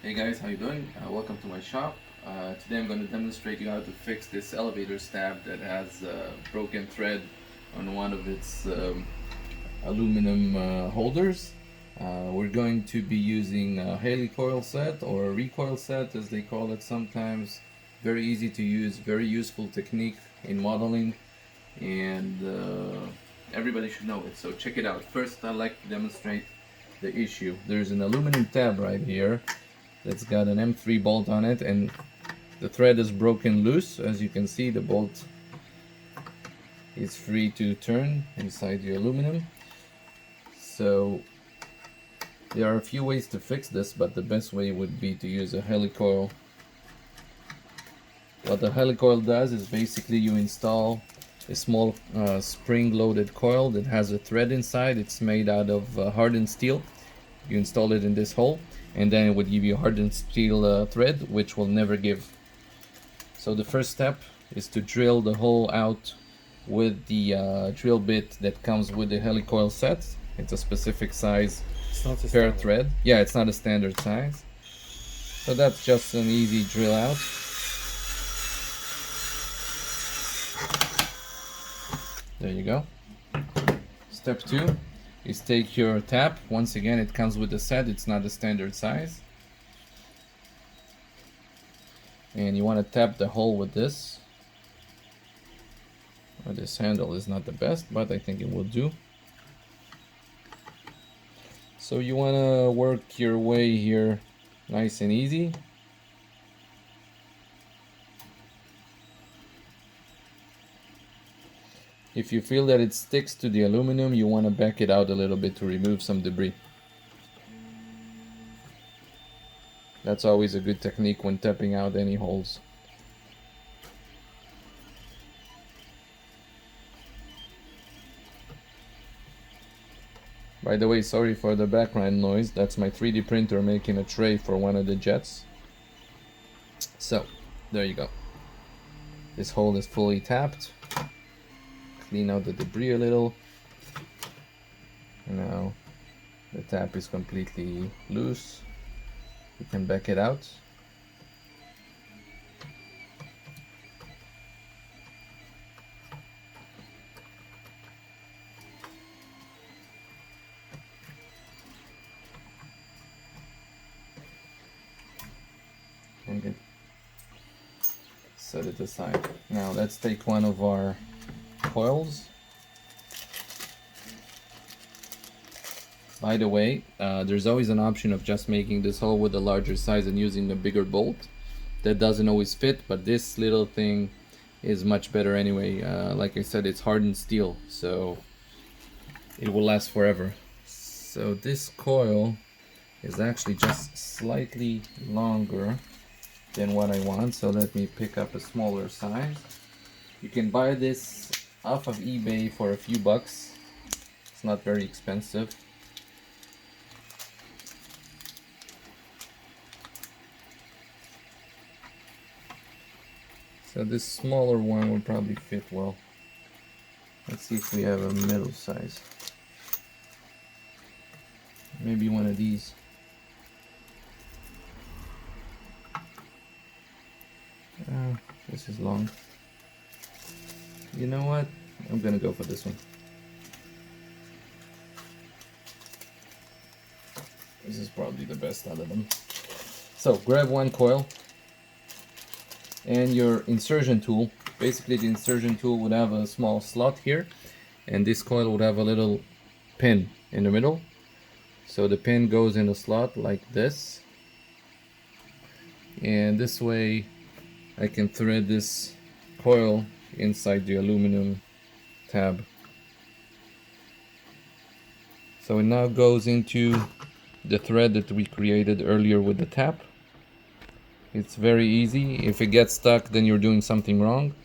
Hey guys, how you doing? Welcome to my shop. Today I'm going to demonstrate you how to fix this elevator stab that has a broken thread on one of its aluminum holders. We're going to be using a Helicoil set or a recoil set as they call it sometimes. Very easy to use, very useful technique in modeling, and everybody should know it. So check it out. First I'd like to demonstrate the issue. There's an aluminum tab right here that's got an M3 bolt on it, and the thread is broken loose. As you can see, the bolt is free to turn inside the aluminum. So there are a few ways to fix this, but the best way would be to use a helicoil. What the helicoil does is basically you install a small spring-loaded coil that has a thread inside. It's made out of hardened steel. You install it in this hole, and then it would give you a hardened steel thread, which will never give. So the first step is to drill the hole out with the drill bit that comes with the helicoil set. It's a specific size per thread. Yeah, it's not a standard size. So that's just an easy drill out. There you go. Step 2 is take your tap. Once again, it comes with a set, it's not a standard size. And you want to tap the hole with this. This handle is not the best, but I think it will do. So you want to work your way here nice and easy. If you feel that it sticks to the aluminum, you want to back it out a little bit to remove some debris. That's always a good technique when tapping out any holes. By the way, sorry for the background noise. That's my 3D printer making a tray for one of the jets. So, there you go. This hole is fully tapped. Clean out the debris a little. Now the tap is completely loose. You can back it out. And set it aside. Now let's take one of our coils. By the way, there's always an option of just making this hole with a larger size and using a bigger bolt. That doesn't always fit, but this little thing is much better anyway. Like I said, it's hardened steel, so it will last forever. So this coil is actually just slightly longer than what I want, so let me pick up a smaller size. You can buy this off of eBay for a few bucks. It's not very expensive. So this smaller one would probably fit well. Let's see if we have a middle size. Maybe one of these. This is long. You know what? I'm gonna go for this one. This is probably the best out of them. So grab one coil and your insertion tool. Basically the insertion tool would have a small slot here, and this coil would have a little pin in the middle. So the pin goes in the slot like this, and this way I can thread this coil inside the aluminum tab. So it now goes into the thread that we created earlier with the tap. It's very easy. If it gets stuck, then you're doing something wrong.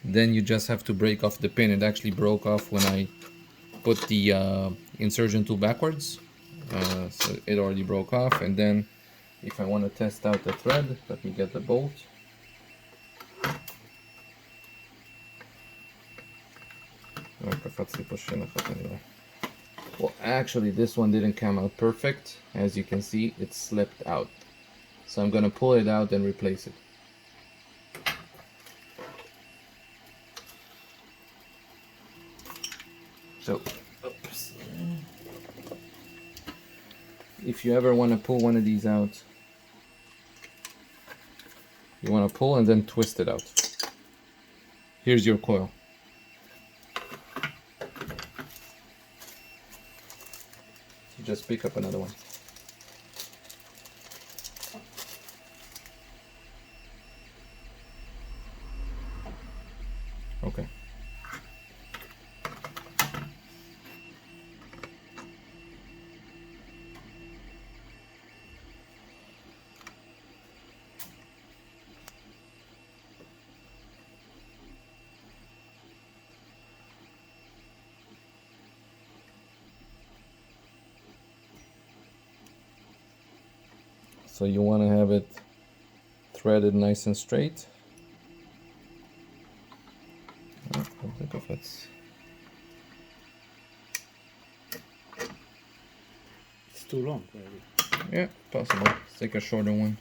Then you just have to break off the pin. It actually broke off when I put the insertion tool backwards. So it already broke off. And then if I want to test out the thread, let me get the bolt. Well, actually this one didn't come out perfect. As you can see, it slipped out. So I'm gonna pull it out and replace it. So, oops. If you ever want to pull one of these out, you want to pull and then twist it out. Here's your coil. So just pick up another one. Okay. So you want to have it threaded nice and straight. I don't think if it's too long, maybe. Yeah, possible. Let's take a shorter one.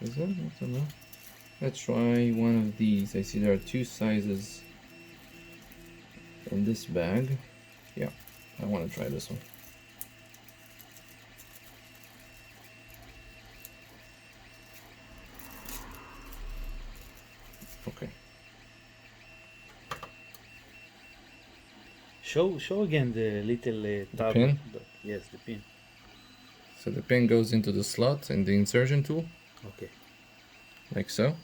Is it? I don't know. Let's try one of these. I see there are two sizes in this bag. Yeah, I want to try this one. Okay. Show again the little tab. pin? Yes, the pin. So the pin goes into the slot in the insertion tool, Okay. like so.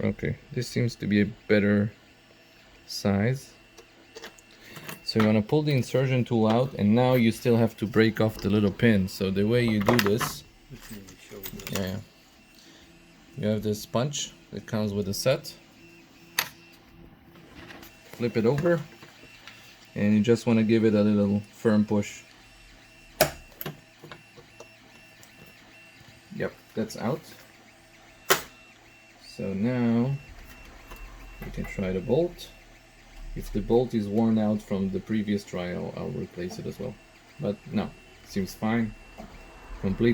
Okay, this seems to be a better size. So you want to pull the insertion tool out, and now you still have to break off the little pin. So the way you do this, yeah, you have this punch that comes with the set. Flip it over, and you just want to give it a little firm push. Yep, that's out. So now we can try the bolt. If the bolt is worn out from the previous trial, I'll replace it as well. But no, seems fine. Completely